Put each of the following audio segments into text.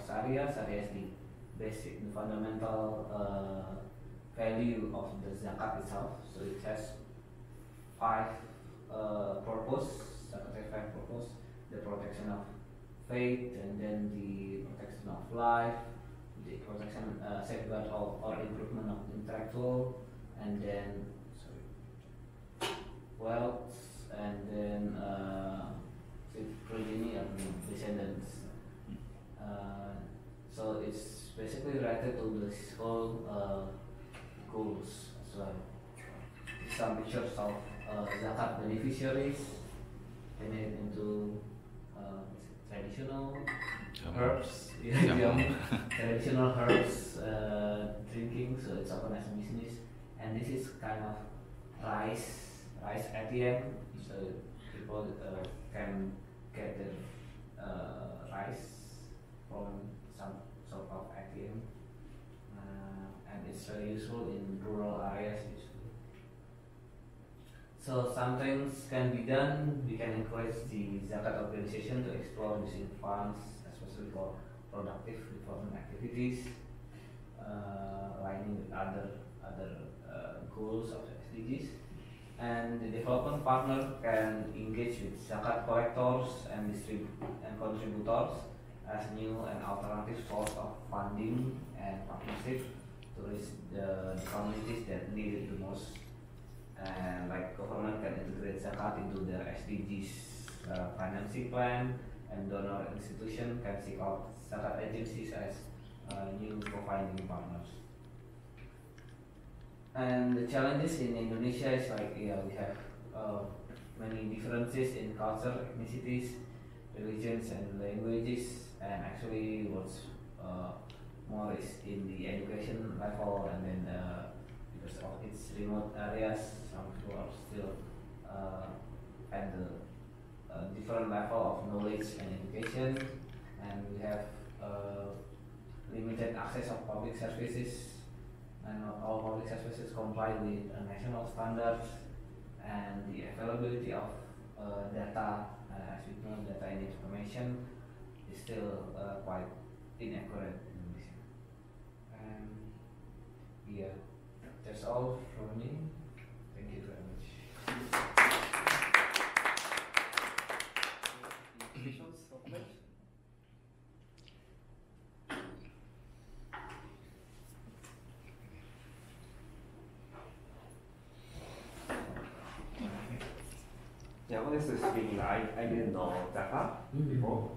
Syariah is the basic, the fundamental value of the zakat itself. So it has five purpose. Zakat has five purpose: the protection of faith, and then the protection of life, the protection, safeguard of or improvement of intellectual, and then wealth, and then progeny and descendants. So it's basically related to this whole goals as well. Some pictures of zakat beneficiaries into traditional herbs, traditional herbs drinking. So it's open as a business, and this is kind of rice ATM. So people can get the rice from some sort of ATM, and it's very useful in rural areas usually. So some things can be done. We can encourage the zakat organization to explore using funds, especially for productive development activities, aligning with other goals of the SDGs. And the development partner can engage with zakat collectors and contributors as new and alternative source of funding and partnership to reach the communities that need it the most. And like government can integrate zakat into their SDGs financing plan, and donor institution can seek out zakat agencies as new co-funding partners. And the challenges in Indonesia is like, we have many differences in culture, ethnicities, religions, and languages, and actually what's more is in the education level, and then because of its remote areas, some people are still at the different level of knowledge and education, and we have limited access of public services, and not all public services comply with national standards, and the availability of data, as we know, data and information is still quite inaccurate in Indonesia. And yeah, that's all from me. Thank you very much. Yeah, honestly speaking, I didn't know zakat before,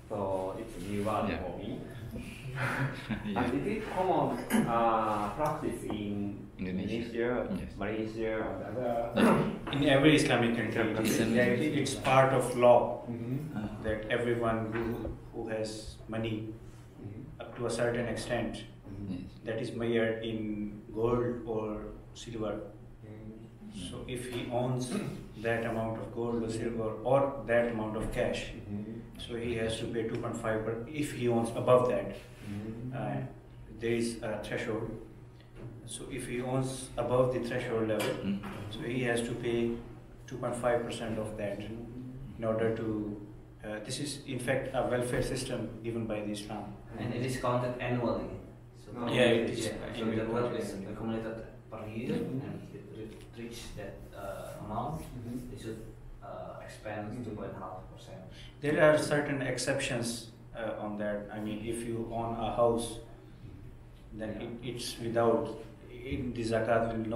so it's a new word for me. And is it common practice in Indonesia, Malaysia, or other? In every Islamic country, it's part of law that everyone who has money up to a certain extent, that is measured in gold or silver. So if he owns that amount of gold or silver or that amount of cash, so he has to pay 2.5. But if he owns above that, there is a threshold. So if he owns above the threshold level, so he has to pay 2.5% of that in order to. This is in fact a welfare system given by the Islam. And it is counted annually. So it is. So the wealth is accumulated per year, and it reach that amount, it should expand 2.5%. There are certain exceptions on that. I mean, if you own a house, then it's without the zakat will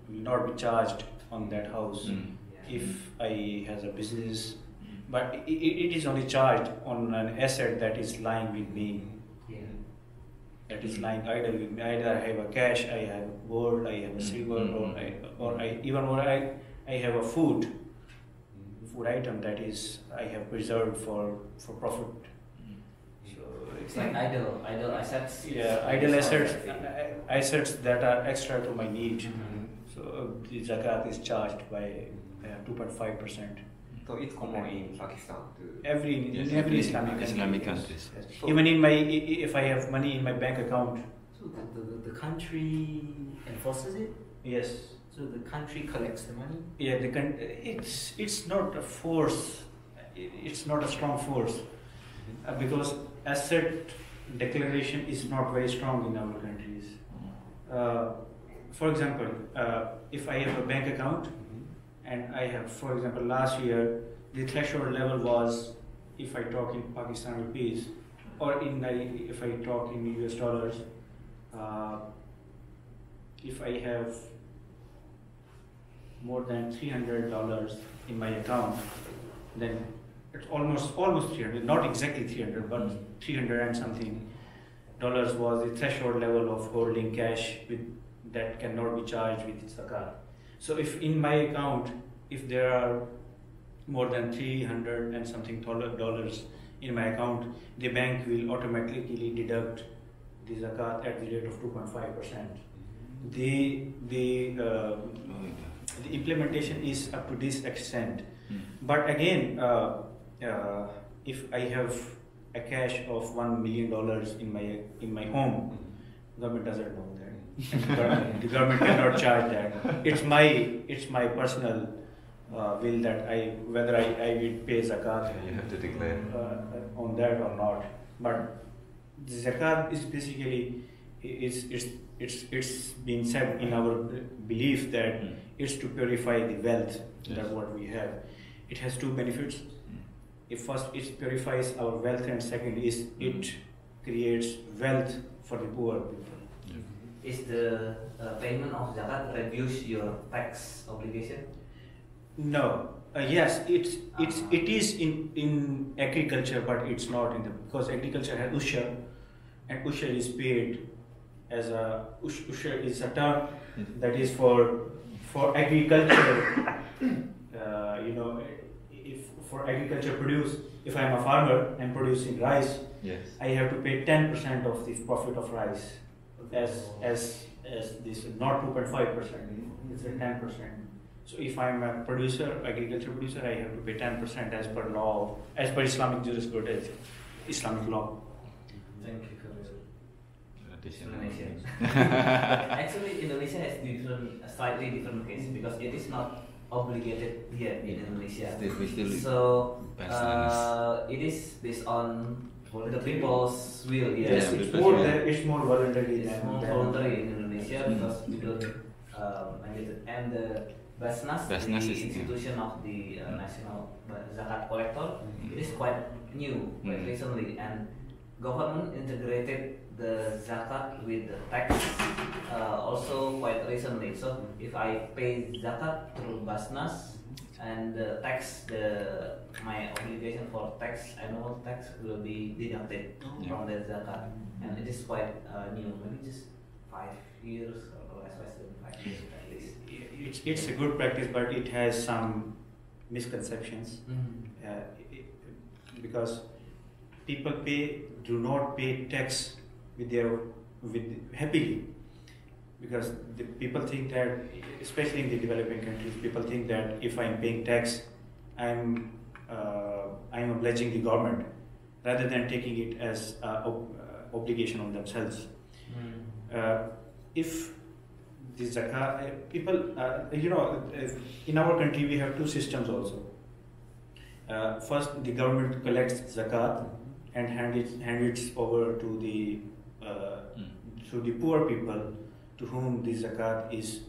not be charged on that house. If I has a business, but it is only charged on an asset that is lying with me. That is lying idle with me. Either I have a cash, I have gold, I have silver, or I have a food item that is I have preserved for profit. So it's like idle assets. Yeah, idle assets that are extra to my need. So the zakat is charged by 2.5%. So it's common in Pakistan too. In every Islamic countries. Yes. So even if I have money in my bank account. So the country enforces it? Yes. So the country collects the money? Yeah, it's not a force. It's not a strong force. because asset declaration is not very strong in our countries. For example, if I have a bank account and I have, for example, last year the threshold level was, if I talk in Pakistan rupees or if I talk in US dollars, if I have more than $300 in my account, then it's almost 300, not exactly 300, but 300 and something dollars was the threshold level of holding cash that cannot be charged with zakat. So if in my account, if there are more than 300 and something dollars in my account, the bank will automatically deduct the zakat at the rate of 2.5%. The implementation is up to this extent. But again, if I have a cash of $1 million in my home, government doesn't know that. The government cannot charge that. It's my personal will that whether I will pay zakat. You have to declare on that or not. But the zakat is basically it's been said in our belief that it's to purify the wealth. Yes. That's what we have. It has two benefits. If first it purifies our wealth, and second is it creates wealth for the poor people. Is the payment of zakat reduce your tax obligation? No. Yes, it is in agriculture, but it's not in the, because agriculture has ushar, and ushar is paid as a ushar is a term that is for agriculture. If for agriculture produce, if I am a farmer and producing rice, yes. I have to pay 10% of the profit of rice as this, not 2.5%. It's a 10%. So if I am a producer, agriculture producer, I have to pay 10% as per law, as per Islamic jurisprudence, Islamic law. Thank you for your explanation. Indonesia. Actually, Indonesia has a slightly different case because it is not obligated here in Indonesia. So it is based on the people's will. Yes, it's more voluntary. It's more voluntary in Indonesia because we don't mandate it. And the Basnas, the institution of the national zakat collector, it is quite new, quite recently, and government integrated the zakat with the tax also quite recently. So if I pay zakat through Basnas and the tax, my obligation for tax, annual tax, will be deducted from the zakat, and it is quite new, maybe just 5 years or less than 5 years at least. It's a good practice, but it has some misconceptions because people do not pay tax happily, because the people think that, especially in the developing countries, people think that if I'm paying tax, I'm obliging the government rather than taking it as obligation on themselves. If the zakat, people, in our country we have two systems also. First, the government collects zakat and hand it over to the poor people to whom the zakat is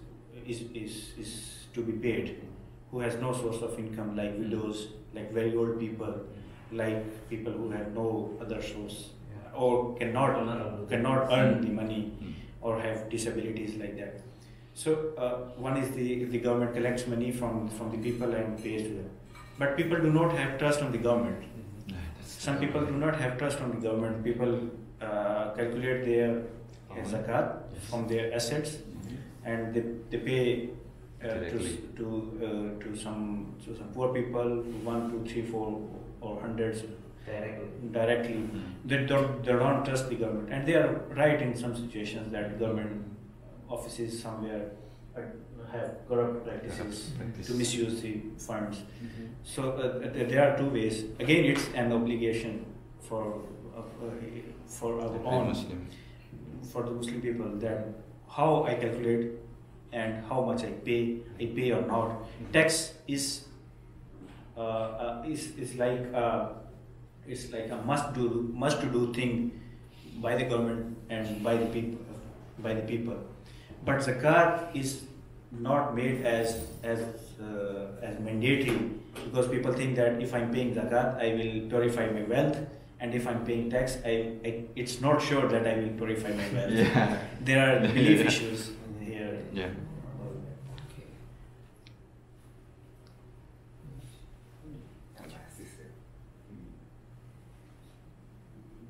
to be paid, who has no source of income, like widows, like very old people, like people who have no other source or cannot earn the money or have disabilities like that. So one is the government collects money from the people and pays to them. But people do not have trust on the government. Some people do not have trust on the government. People calculate their zakat from their assets, and they pay to some poor people, 1, 2, 3, 4, or hundreds directly. They don't trust the government, and they are right in some situations that government offices somewhere have corrupt practices to misuse the funds. So there are two ways. Again, it's an obligation for our own, for the Muslim people, that how I calculate and how much I pay or not. Tax is like it's like a must to do thing by the government and by the people. But zakat is not made as mandatory, because people think that if I'm paying zakat, I will purify my wealth, and if I'm paying tax, it's not sure that I will purify my wealth. Yeah. There are belief issues here. Yeah.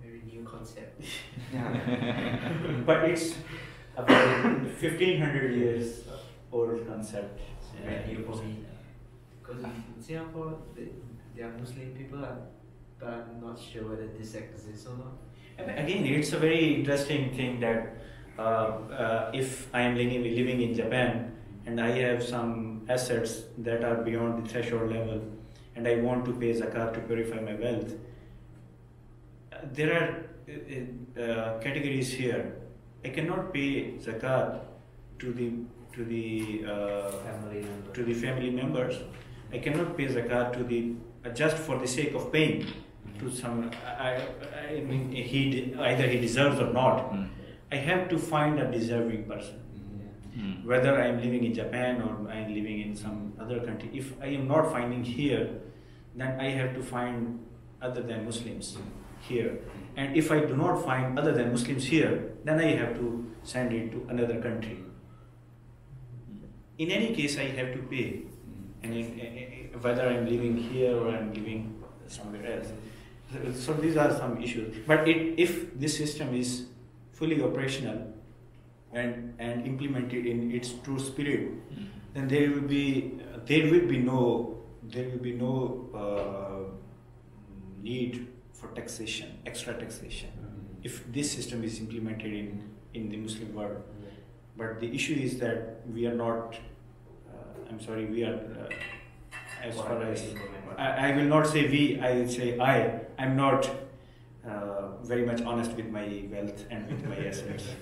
Very new concept. But it's about 1500 years old concept. Very new for me. Because in Singapore, there are Muslim people, but I'm not sure whether this exists or not. Again, it's a very interesting thing that if I am living in Japan and I have some assets that are beyond the threshold level and I want to pay zakat to purify my wealth, there are categories here. I cannot pay zakat to the family members. I cannot pay zakat to the just for the sake of paying to some. I mean, either he deserves or not. I have to find a deserving person. Whether I am living in Japan or I am living in some other country, if I am not finding here, then I have to find other than Muslims here. And if I do not find other than Muslims here, then I have to send it to another country. In any case, I have to pay, and whether I'm living here or I'm living somewhere else. So these are some issues. But if this system is fully operational and implemented in its true spirit, then there will be no need for taxation, extra taxation, if this system is implemented in the Muslim world. But the issue is that we are not. As far as I will not say we, I will say I'm not very much honest with my wealth and with my assets.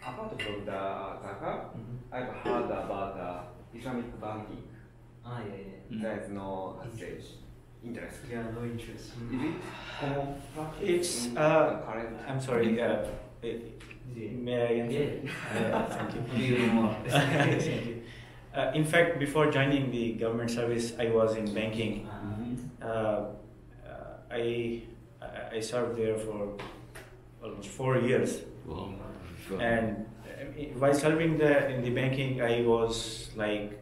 Apart from the zakat, I've heard about Islamic banking. Yeah. There is no interest. Yeah, no interest. Is it common practice? It's current? I'm sorry. May I answer? Thank you. Thank you. In fact, before joining the government service, I was in banking. I served there for almost 4 years. Wow. And while serving in the banking, I was like,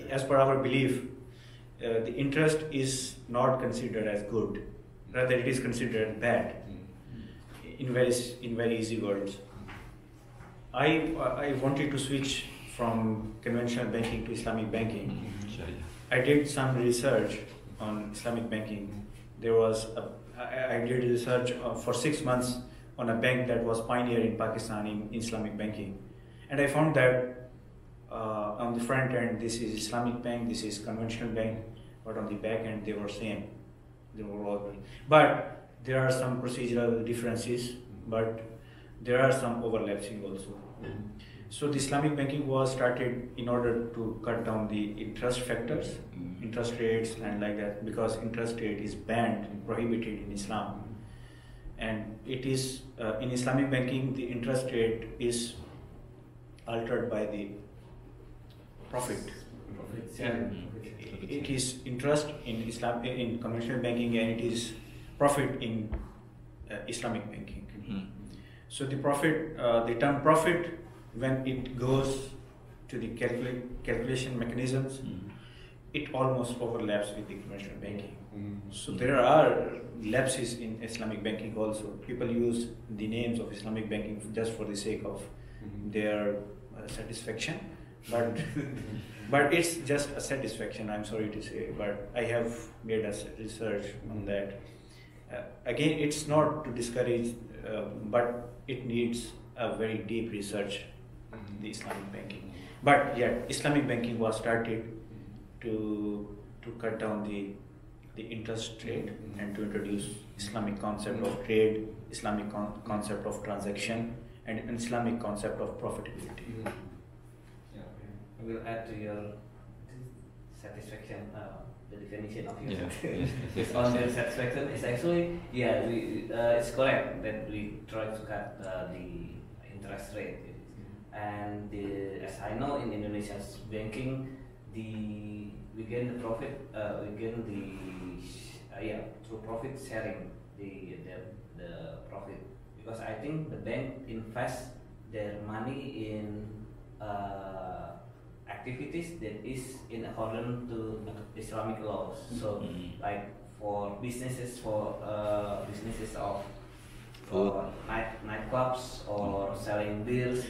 as per our belief, the interest is not considered as good. Rather, it is considered bad. In very easy words, I wanted to switch from conventional banking to Islamic banking. I did some research on Islamic banking. I did research for 6 months on a bank that was pioneer in Pakistan in Islamic banking, and I found that on the front end this is Islamic bank, this is conventional bank, but on the back end they were same. They were all, but there are some procedural differences, but there are some overlapping also. So the Islamic banking was started in order to cut down the interest factors, interest rates and like that, because interest rate is banned, prohibited in Islam. And it is, in Islamic banking, the interest rate is altered by the profit. It is interest in in conventional banking, and it is profit in Islamic banking. So the profit, the term profit, when it goes to the calculation mechanisms, it almost overlaps with the conventional banking. So there are lapses in Islamic banking also. People use the names of Islamic banking just for the sake of their satisfaction, but it's just a satisfaction, I'm sorry to say, but I have made a research on that. Again, it's not to discourage, but it needs a very deep research, the Islamic banking. But yeah, Islamic banking was started to cut down the interest rate and to introduce Islamic concept of trade, Islamic concept of transaction, and an Islamic concept of profitability. I will add to your satisfaction. The definition of your based on their satisfaction is actually it's correct that we try to cut the interest rate. And as I know in Indonesia's banking, we gain the profit, we gain the through profit sharing the profit, because I think the bank invest their money in activities that is in accordance to Islamic laws. So like for businesses of nightclubs or selling beers,